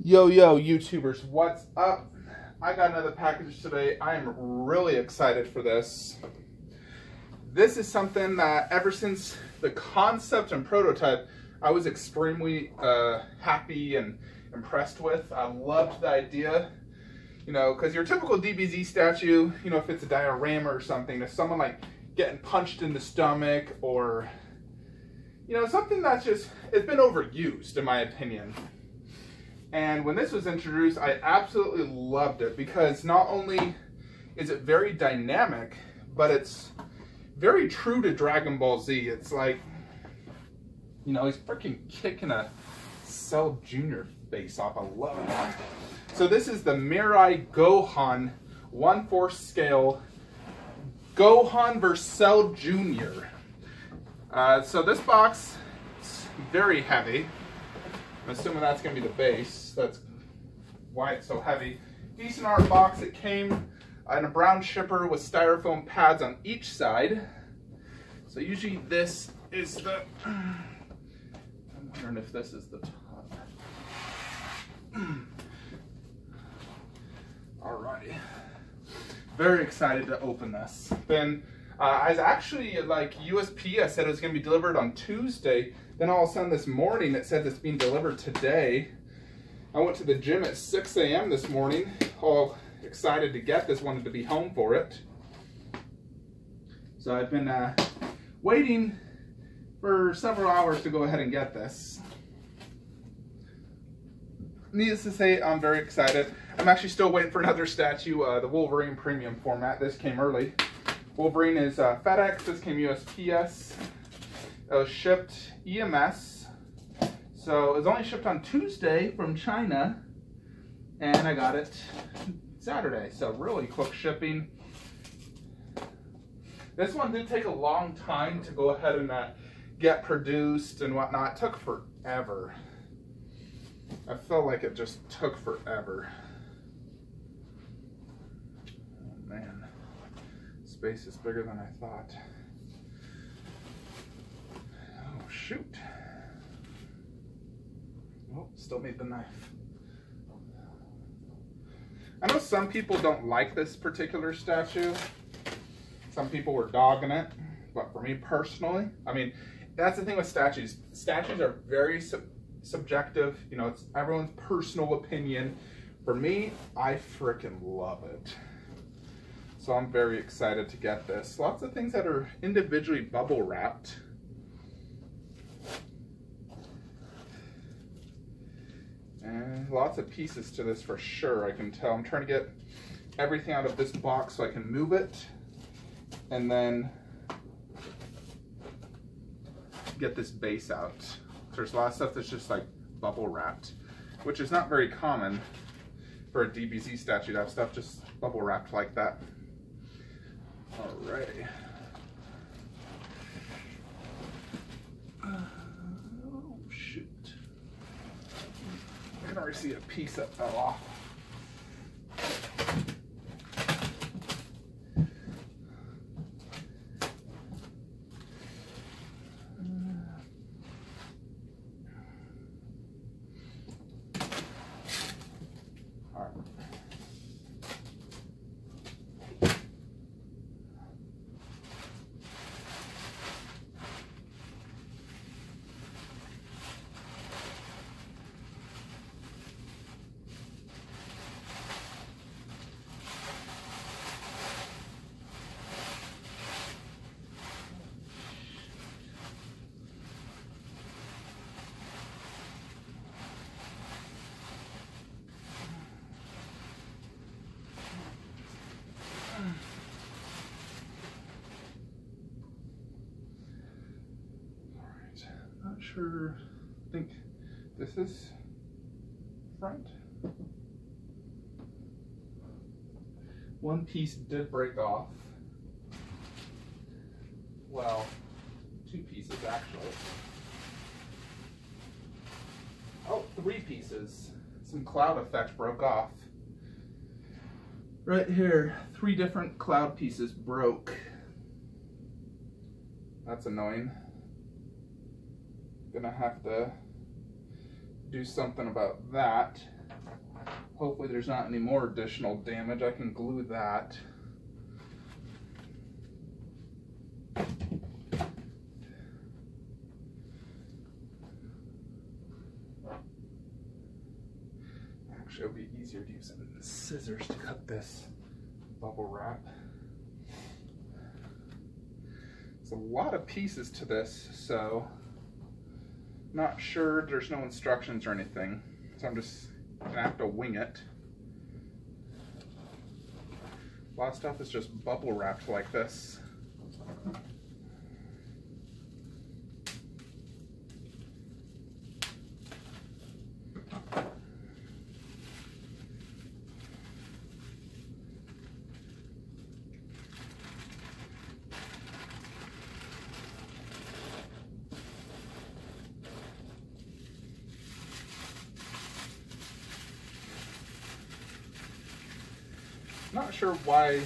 Yo, YouTubers, what's up? I got another package today. I am really excited for this. This is something that ever since the concept and prototype, I was extremely happy and impressed with. I loved the idea, you know, because your typical DBZ statue, you know, if it's a diorama or something, if someone like getting punched in the stomach or, you know, something that's just, it's been overused in my opinion. And when this was introduced, I absolutely loved it because not only is it very dynamic, but it's very true to Dragon Ball Z. It's like, you know, he's freaking kicking a Cell Jr. face off. I love it. So this is the Mirai Gohan 1/4 scale Gohan vs. Cell Jr. So this box is very heavy. I'm assuming that's going to be the base. That's why it's so heavy. Decent art box. It came in a brown shipper with styrofoam pads on each side. So usually this is the... I'm wondering if this is the top. Alrighty. Very excited to open this. Then I was actually like USPS said it was going to be delivered on Tuesday. Then all of a sudden this morning it said it's being delivered today. I went to the gym at 6 a.m. this morning, all excited to get this, wanted to be home for it. So I've been waiting for several hours to go ahead and get this. Needless to say, I'm very excited. I'm actually still waiting for another statue, the Wolverine premium format. This came early. Wolverine is FedEx, this came USPS. It was shipped EMS. So it was only shipped on Tuesday from China, and I got it Saturday. So really quick shipping. This one did take a long time to go ahead and get produced and whatnot. It took forever. I felt like it just took forever. Oh man, space is bigger than I thought. Oh shoot. Oh, still need the knife. I know some people don't like this particular statue. Some people were dogging it, but for me personally, I mean, that's the thing with statues. Statues are very subjective, you know, it's everyone's personal opinion. For me, I freaking love it. So I'm very excited to get this. Lots of things that are individually bubble wrapped. And lots of pieces to this for sure, I can tell. I'm trying to get everything out of this box so I can move it. And then get this base out. There's a lot of stuff that's just like bubble wrapped, which is not very common for a DBZ statue to have stuff just bubble wrapped like that. Alrighty. Oh shoot. I can already see a piece that fell off. Not sure, I think this is front. One piece did break off. Well, two pieces actually. Oh, three pieces. Some cloud effect broke off. Right here, three different cloud pieces broke. That's annoying. Gonna have to do something about that. Hopefully there's not any more additional damage. I can glue that. Actually, it would be easier to use some scissors to cut this bubble wrap. There's a lot of pieces to this, so not sure. There's no instructions or anything, so I'm just gonna have to wing it. A lot of stuff is just bubble wrapped like this. Not sure why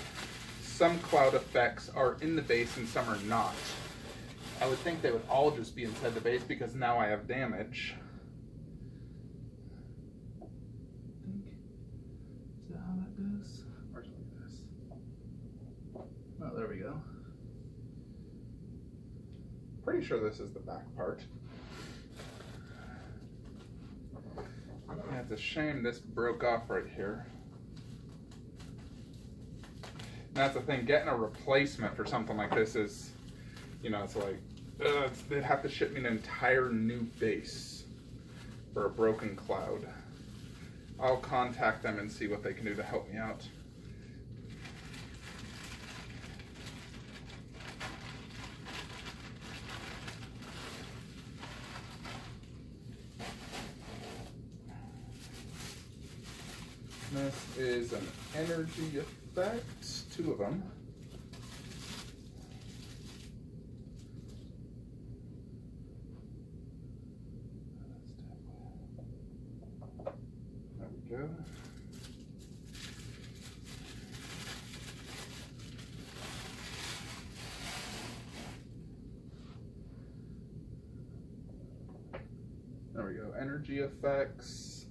some cloud effects are in the base and some are not. I would think they would all just be inside the base because now I have damage. Is that how that goes? Or something like this? Oh, there we go. Pretty sure this is the back part. Yeah, it's a shame this broke off right here. That's the thing, getting a replacement for something like this is, you know, it's like, they'd have to ship me an entire new base for a broken cloud. I'll contact them and see what they can do to help me out. This is an energy effect, 2 of them. There we go. There we go, energy effects.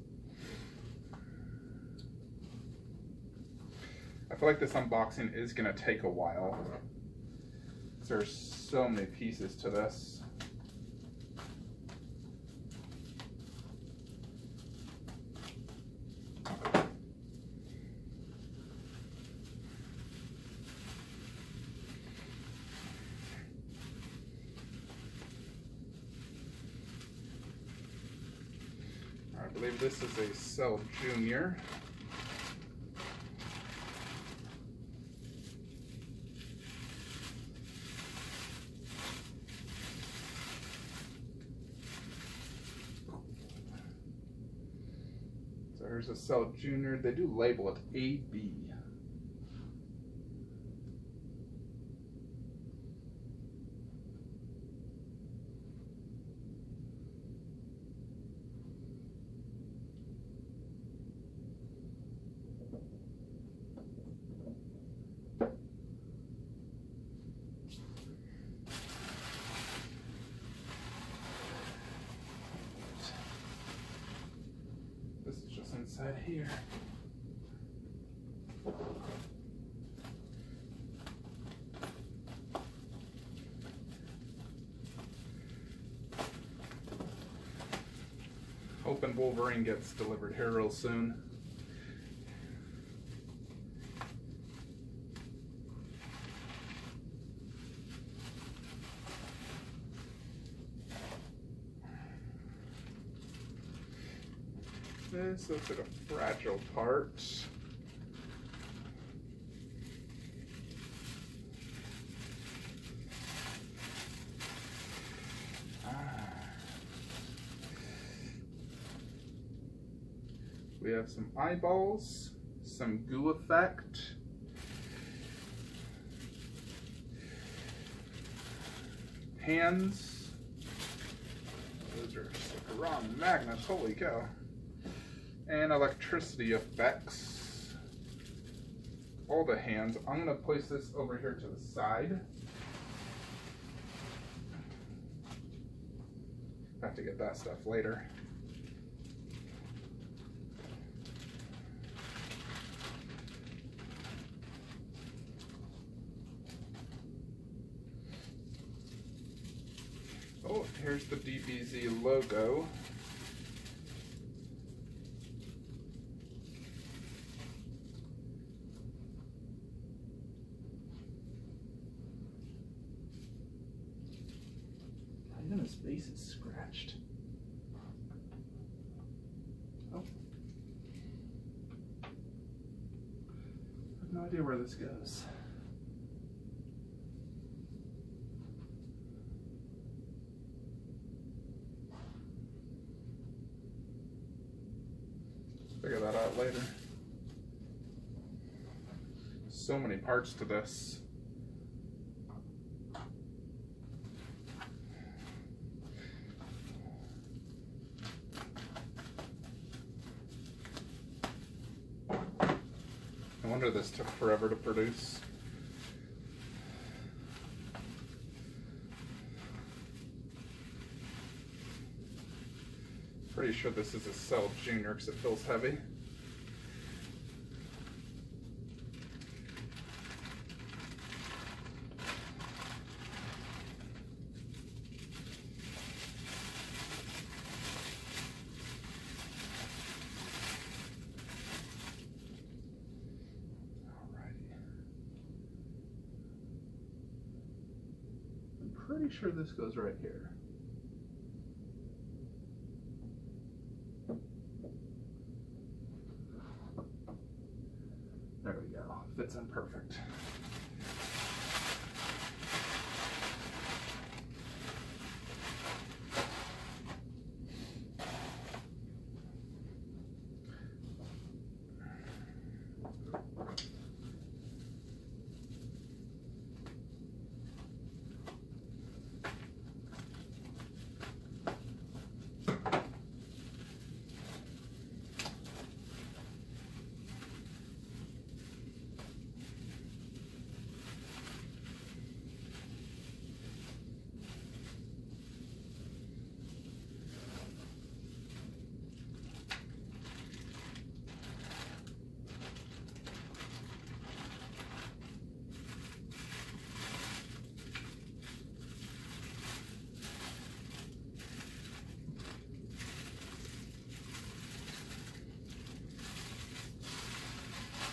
I feel like this unboxing is going to take a while. There's so many pieces to this. I believe this is a Cell Junior. There's a Cell Junior. They do label it AB. Inside here. Hoping Wolverine gets delivered here real soon. This looks like a fragile part. We have some eyeballs, some goo effect, hands. Those are strong magnets, holy cow. And electricity effects. All the hands. I'm going to place this over here to the side. Have to get that stuff later. Oh, here's the Dbz logo. Even his face is scratched. Oh. I have no idea where this goes. Figure that out later. So many parts to this. No wonder this took forever to produce. Pretty sure this is a Cell Junior because it feels heavy. Pretty sure this goes right here. There we go. Fits in perfect.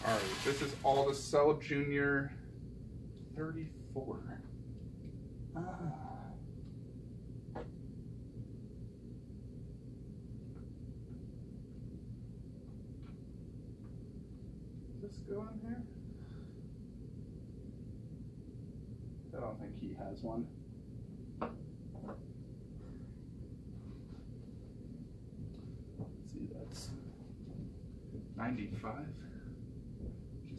All right, this is all the Cell Junior 34. Does this go in here? I don't think he has one. Let's see, that's 95.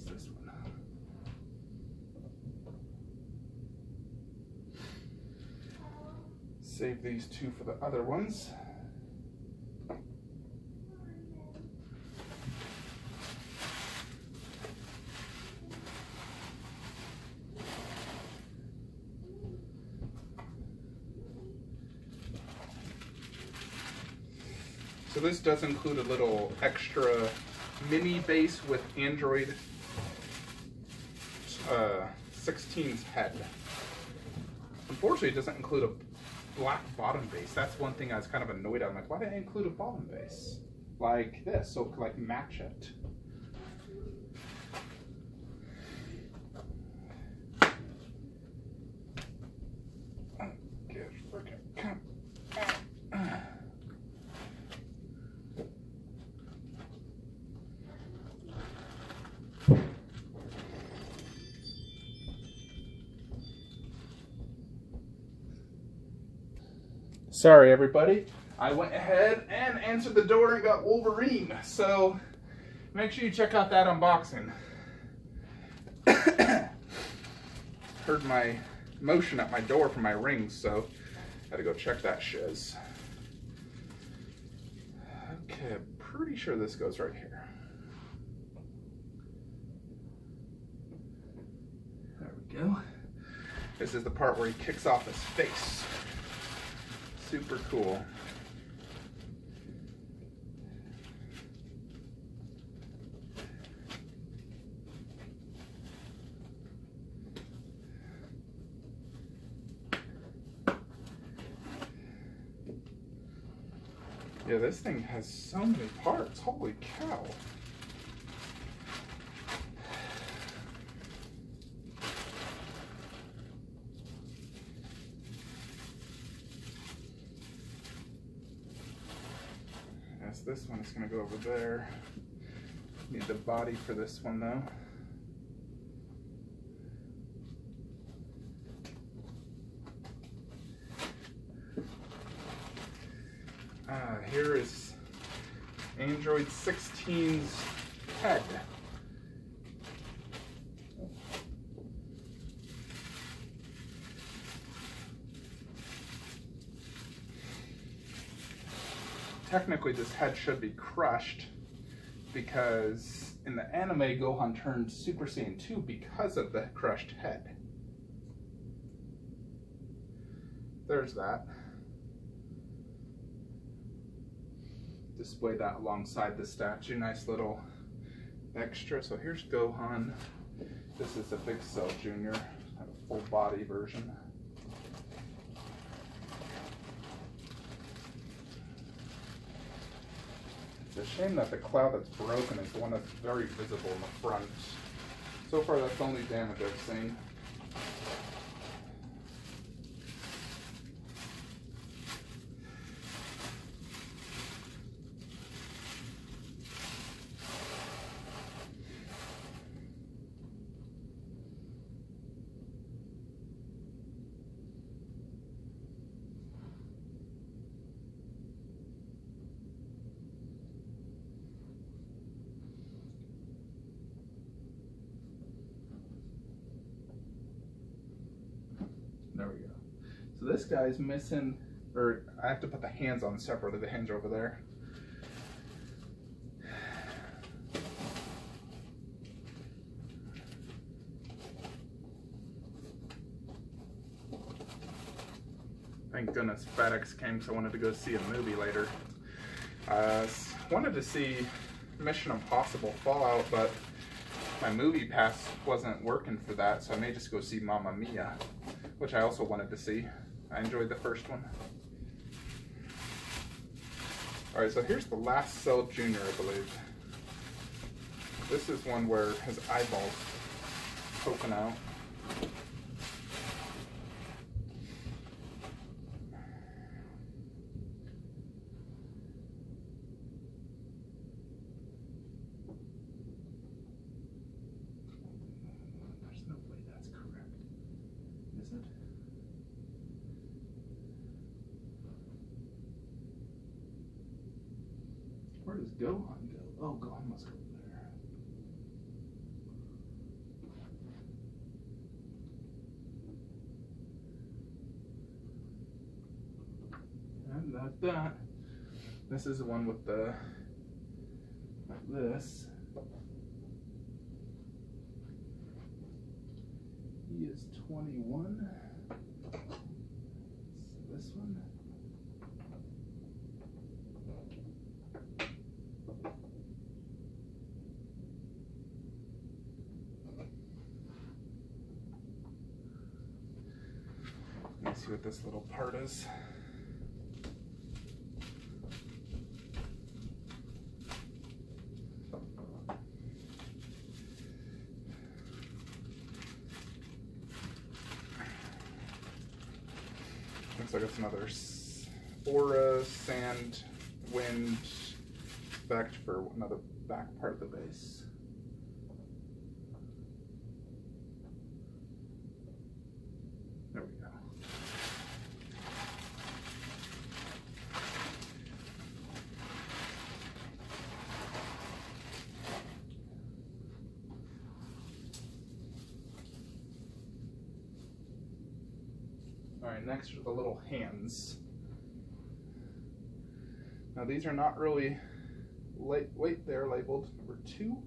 This one. Save these two for the other ones. So this does include a little extra mini base with Android 16's head. Unfortunately, it doesn't include a black bottom base. That's one thing I was kind of annoyed at. I'm like, why didn't I include a bottom base like this so it could like match it? Sorry, everybody. I went ahead and answered the door and got Wolverine. So make sure you check out that unboxing. Heard my motion at my door from my rings, so had to go check that shiz. Okay, I'm pretty sure this goes right here. There we go. This is the part where he kicks off his face. Super cool. Yeah, this thing has so many parts. Holy cow. Yes, this one is going to go over there. Need the body for this one though. Here is Android 16's head. Technically, this head should be crushed because in the anime, Gohan turned Super Saiyan 2 because of the crushed head. There's that. Display that alongside the statue. Nice little extra. So here's Gohan. This is a Big Cell Jr., a full body version. It's a shame that the cloud that's broken is the one that's very visible in the front. So far, that's the only damage I've seen. There we go. So this guy's missing, or I have to put the hands on separately. The hands are over there. Thank goodness FedEx came because I wanted to go see a movie later. Wanted to see Mission Impossible Fallout, but my movie pass wasn't working for that, so I may just go see Mamma Mia, which I also wanted to see. I enjoyed the first one. Alright, so here's the Last Cell Jr., I believe. This is one where his eyeball's poking out. There's no way that's correct. Is it? Where does Gohan go? Oh, Gohan must go there. And like that. This is the one with the, like this. He is 21. So this one. Let me see what this little part is. Looks like it's another aura, sand, wind, back for another back part of the base. There we go. Alright, next are the little hands. Now these are not really lightweight, they're labeled number 2.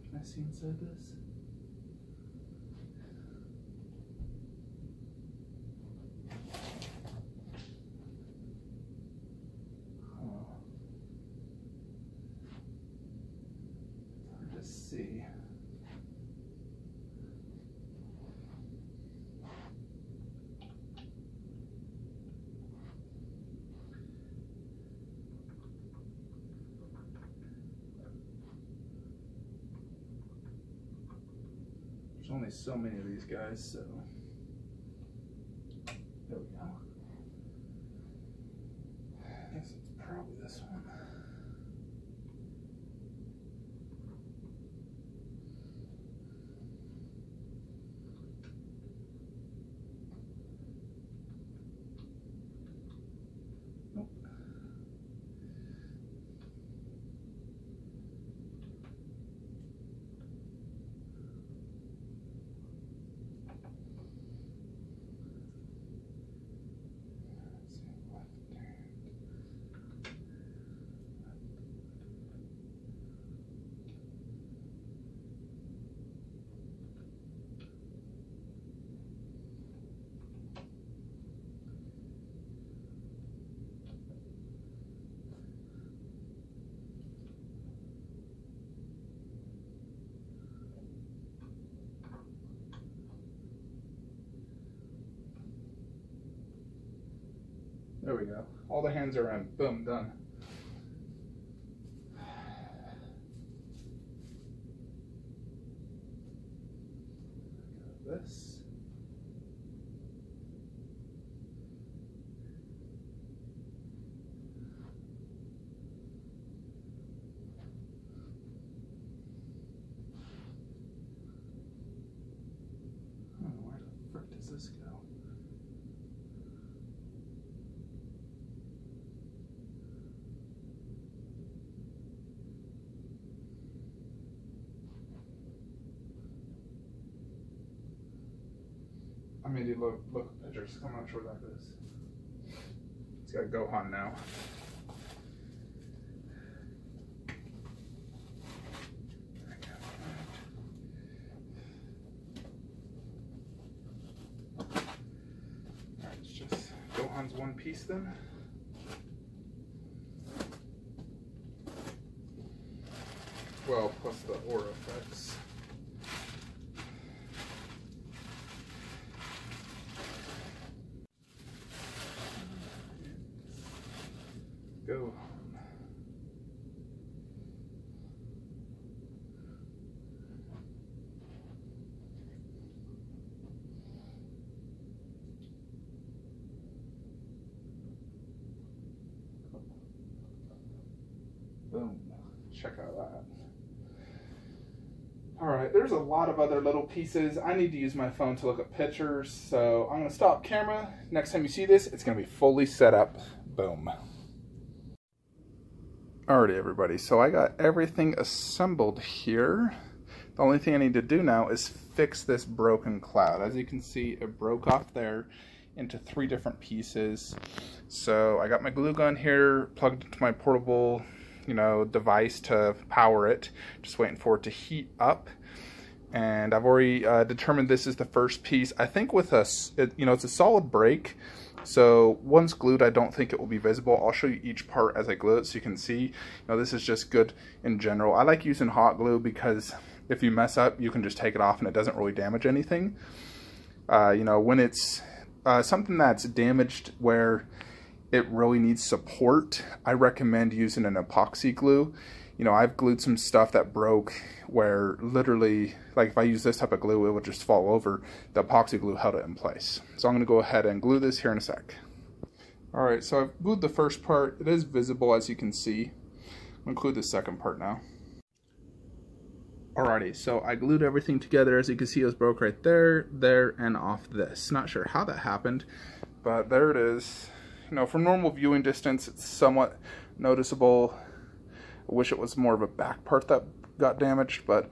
Can I see inside this? Hard to see. There's only so many of these guys, so there we go. I guess it's probably this one. Nope. There we go. All the hands are in. Boom, done. Got this. Oh, where the frick does this go? I mean, look at pictures. I'm not sure what that is. It's got Gohan now. Alright, it's just Gohan's one piece then. Well, plus the aura effects. Go. Boom. Check out that. Alright, there's a lot of other little pieces. I need to use my phone to look at pictures, so I'm going to stop camera. Next time you see this, it's going to be fully set up. Boom. Alrighty everybody, so I got everything assembled here. The only thing I need to do now is fix this broken cloud. As you can see, it broke off there into 3 different pieces. So I got my glue gun here plugged into my portable, device to power it. Just waiting for it to heat up. And I've already determined this is the first piece. I think with it's a solid break. So once glued, I don't think it will be visible. I'll show you each part as I glue it so you can see. This is just good in general. I like using hot glue because if you mess up, you can just take it off and it doesn't really damage anything. When it's something that's damaged where it really needs support, I recommend using an epoxy glue. I've glued some stuff that broke where literally, like if I use this type of glue, it would just fall over. The epoxy glue held it in place. So I'm going to go ahead and glue this here in a sec. Alright, so I've glued the first part. It is visible as you can see. I'll include the second part now. Alrighty, so I glued everything together. As you can see, it was broke right there, there, and off this. Not sure how that happened, but there it is. From normal viewing distance, it's somewhat noticeable. I wish it was more of a back part that got damaged, but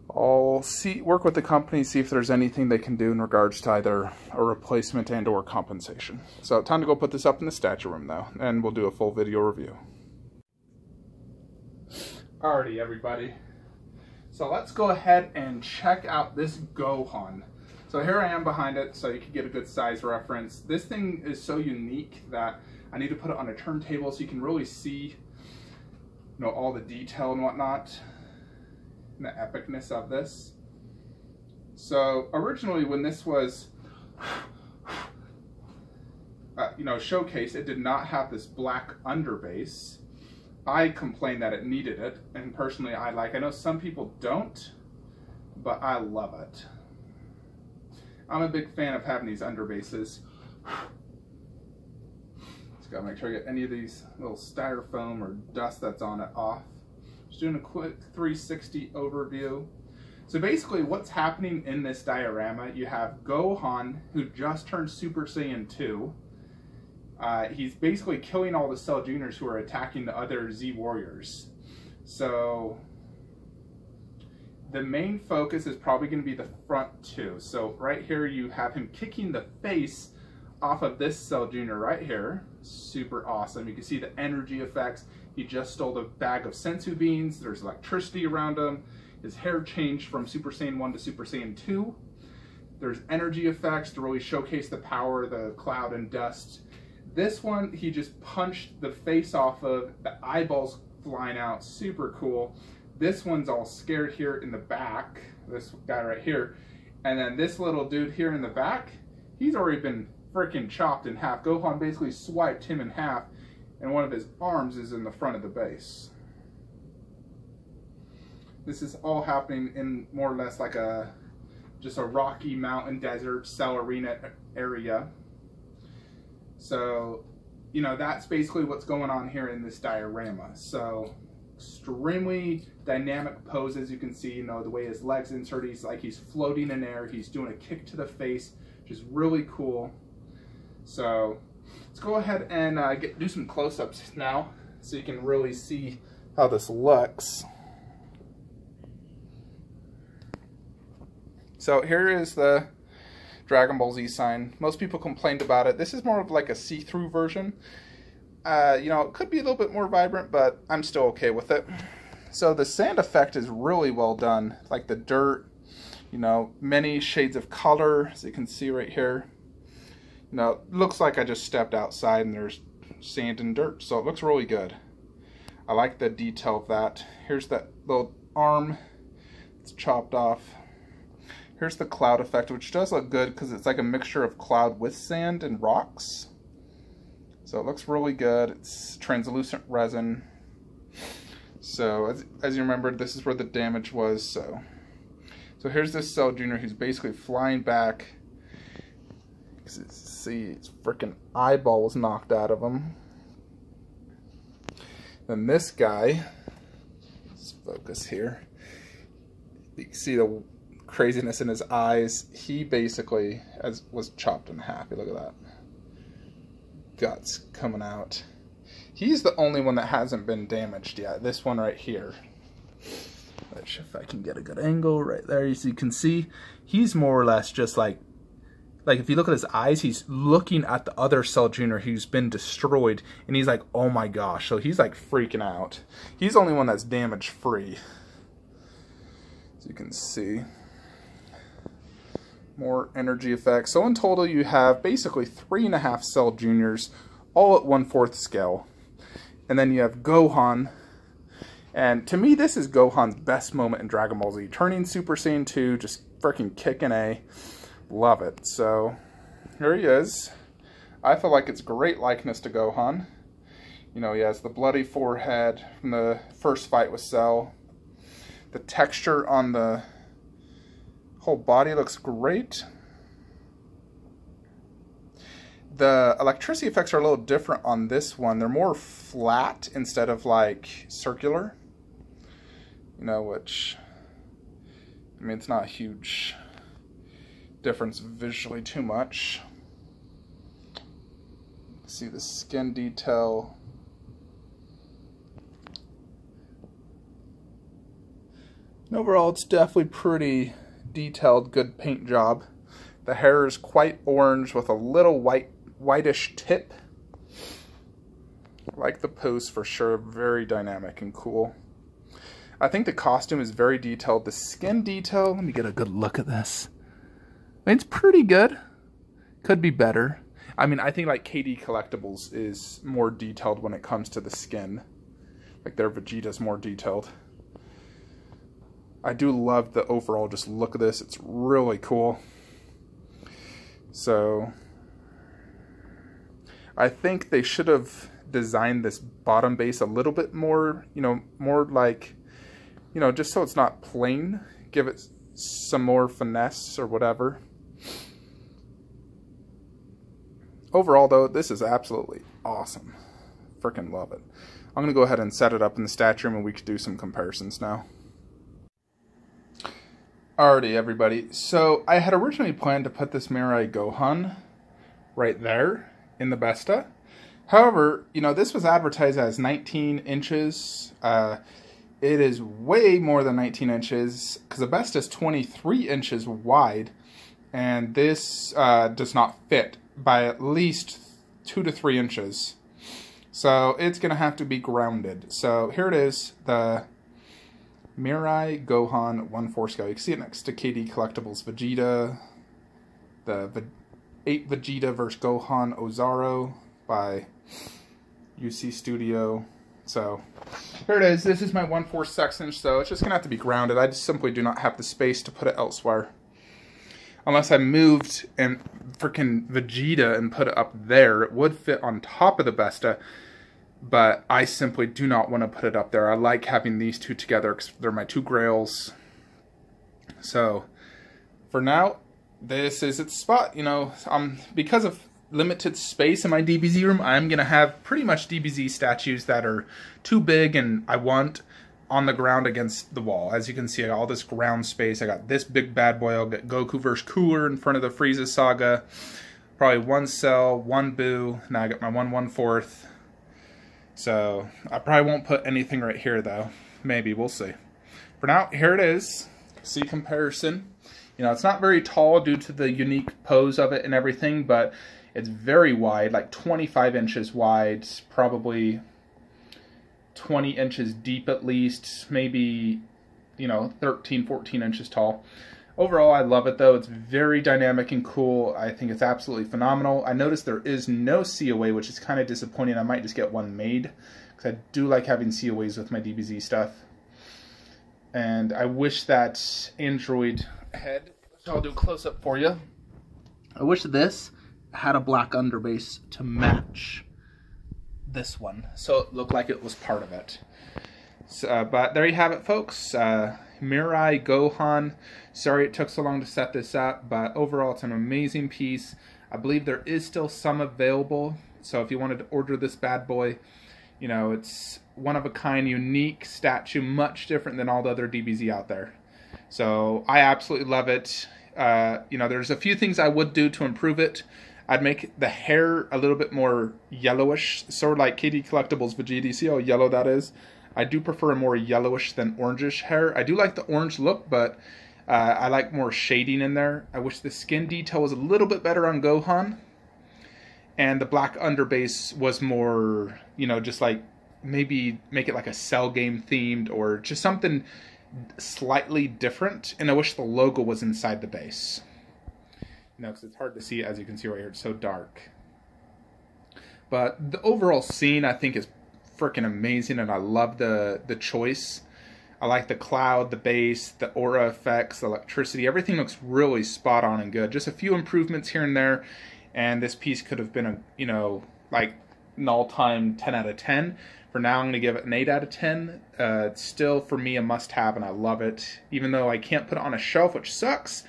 I'll work with the company, see if there's anything they can do in regards to either a replacement and or compensation. So time to go put this up in the statue room though, and we'll do a full video review. Alrighty everybody, so let's go ahead and check out this Gohan. So here I am behind it so you can get a good size reference. This thing is so unique that I need to put it on a turntable so you can really see all the detail and whatnot, and the epicness of this. So originally when this was showcased, it did not have this black underbase. I complained that it needed it, and personally I know some people don't, but I love it. I'm a big fan of having these underbases. Just gotta make sure I get any of these little styrofoam or dust that's on it off. Just doing a quick 360 overview. So basically what's happening in this diorama, you have Gohan, who just turned Super Saiyan 2. He's basically killing all the Cell Juniors who are attacking the other Z Warriors. So the main focus is probably going to be the front two. So right here you have him kicking the face off of this Cell Junior right here. Super awesome. You can see the energy effects. He just stole the bag of sensu beans. There's electricity around him. His hair changed from Super Saiyan 1 to Super Saiyan 2. There's energy effects to really showcase the power of the cloud and dust. This one, he just punched the face off of, the eyeballs flying out, super cool. This one's all scared here in the back, this guy right here. And then this little dude here in the back, he's already been freaking chopped in half. Gohan basically swiped him in half, and one of his arms is in the front of the base. This is all happening in more or less like just a rocky mountain desert cell arena area. So, you know, that's basically what's going on here in this diorama. So, extremely dynamic poses. You can see, you know, the way his legs insert, he's like he's floating in air. He's doing a kick to the face, which is really cool. So, let's go ahead and do some close-ups now so you can really see how this looks. So here is the Dragon Ball Z sign. Most people complained about it. This is more of like a see-through version. You know, it could be a little bit more vibrant, but I'm still okay with it. So the sand effect is really well done. Like the dirt, you know, many shades of color, as you can see right here. You know, it looks like I just stepped outside and there's sand and dirt, so it looks really good. I like the detail of that. Here's that little arm. It's chopped off. Here's the cloud effect, which does look good because it's like a mixture of cloud with sand and rocks. So it looks really good. It's translucent resin. So as you remember, this is where the damage was. So here's this Cell Junior who's basically flying back. See, his freaking eyeball was knocked out of him. Then this guy, let's focus here. You can see the craziness in his eyes. He basically was chopped in half. Look at that. Guts coming out. He's the only one that hasn't been damaged yet. This one right here. Which, if I can get a good angle right there, as you can see, he's more or less just like if you look at his eyes, he's looking at the other Cell Junior who's been destroyed, and he's like, oh my gosh. So he's like freaking out. He's the only one that's damage free. As you can see. More energy effects. So in total you have basically 3.5 Cell Juniors, all at 1/4 scale. And then you have Gohan. And to me, this is Gohan's best moment in Dragon Ball Z. Turning Super Saiyan 2, just freaking kicking A. Love it. So here he is. I feel like it's great likeness to Gohan. You know, he has the bloody forehead from the first fight with Cell. The texture on the whole body looks great. The electricity effects are a little different on this one. They're more flat instead of like circular. You know, which, I mean, it's not a huge difference visually too much. See the skin detail. And overall, it's definitely pretty detailed, good paint job. The hair is quite orange with a little whitish tip. I like the pose for sure, very dynamic and cool. I think the costume is very detailed. The skin detail, let me get a good look at this. It's pretty good. Could be better. I mean, I think like KD Collectibles is more detailed when it comes to the skin. Like their Vegeta's more detailed. I do love the overall just look of this. It's really cool. So I think they should have designed this bottom base a little bit more, you know, more like, you know, just so it's not plain. Give it some more finesse or whatever. Overall, though, this is absolutely awesome. Freaking love it. I'm going to go ahead and set it up in the statue room and we could do some comparisons now. Alrighty, everybody. So, I had originally planned to put this Mirai Gohan right there in the Besta. However, you know, this was advertised as 19 inches. It is way more than 19 inches because the Besta is 23 inches wide, and this does not fit by at least 2 to 3 inches. So it's going to have to be grounded. So here it is, the Mirai Gohan 1/4 scale. You can see it next to KD Collectibles Vegeta, the 8 Vegeta vs. Gohan Ozaru by UC Studio. So here it is. This is my 1/4 section, so it's just going to have to be grounded. I just simply do not have the space to put it elsewhere. Unless I moved and freaking Vegeta and put it up there, it would fit on top of the Besta, but I simply do not want to put it up there. I like having these two together because they're my two grails. So for now, this is its spot. You know, because of limited space in my DBZ room, I'm going to have pretty much DBZ statues that are too big and I want on the ground against the wall. As you can see, I got all this ground space. I got this big bad boy. I'll get Goku vs. Cooler in front of the Frieza Saga. Probably one Cell, one Boo. Now I got my 1/4. So I probably won't put anything right here though. Maybe, we'll see. For now, here it is. See comparison. You know, it's not very tall due to the unique pose of it and everything, but it's very wide, like 25 inches wide, probably 20 inches deep at least, maybe, you know, 13, 14 inches tall. Overall, I love it though. It's very dynamic and cool. I think it's absolutely phenomenal. I noticed there is no COA, which is kind of disappointing. I might just get one made, because I do like having COAs with my DBZ stuff. And I wish that Android head, which I'll do a close-up for you, I wish this had a black underbase to match this one, so it looked like it was part of it. So, but there you have it, folks. Mirai Gohan. Sorry it took so long to set this up, but overall it's an amazing piece. I believe there is still some available, so if you wanted to order this bad boy, you know, it's one of a kind, unique statue, much different than all the other DBZ out there. So I absolutely love it. You know, there's a few things I would do to improve it. I'd make the hair a little bit more yellowish, sort of like KD Collectibles Vegeta. See how yellow that is? I do prefer a more yellowish than orangish hair. I do like the orange look, but I like more shading in there. I wish the skin detail was a little bit better on Gohan. And the black underbase was more, you know, just like maybe make it like a Cell game themed or just something slightly different. And I wish the logo was inside the base. You know, because it's hard to see, as you can see right here, it's so dark. But the overall scene, I think, is freaking amazing, and I love the choice. I like the cloud, the base, the aura effects, the electricity. Everything looks really spot on and good. Just a few improvements here and there, and this piece could have been a, you know, like an all-time 10 out of 10. For now, I'm going to give it an 8 out of 10. It's still, for me, a must-have, and I love it. Even though I can't put it on a shelf, which sucks,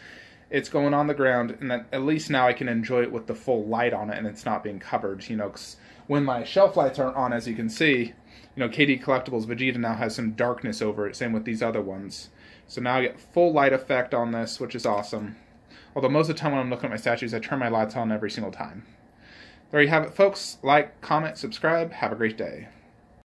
it's going on the ground, and at least now I can enjoy it with the full light on it, and it's not being covered, you know, because when my shelf lights aren't on, as you can see, you know, KD Collectibles Vegeta now has some darkness over it, same with these other ones. So now I get full light effect on this, which is awesome. Although most of the time when I'm looking at my statues, I turn my lights on every single time. There you have it, folks. Like, comment, subscribe. Have a great day.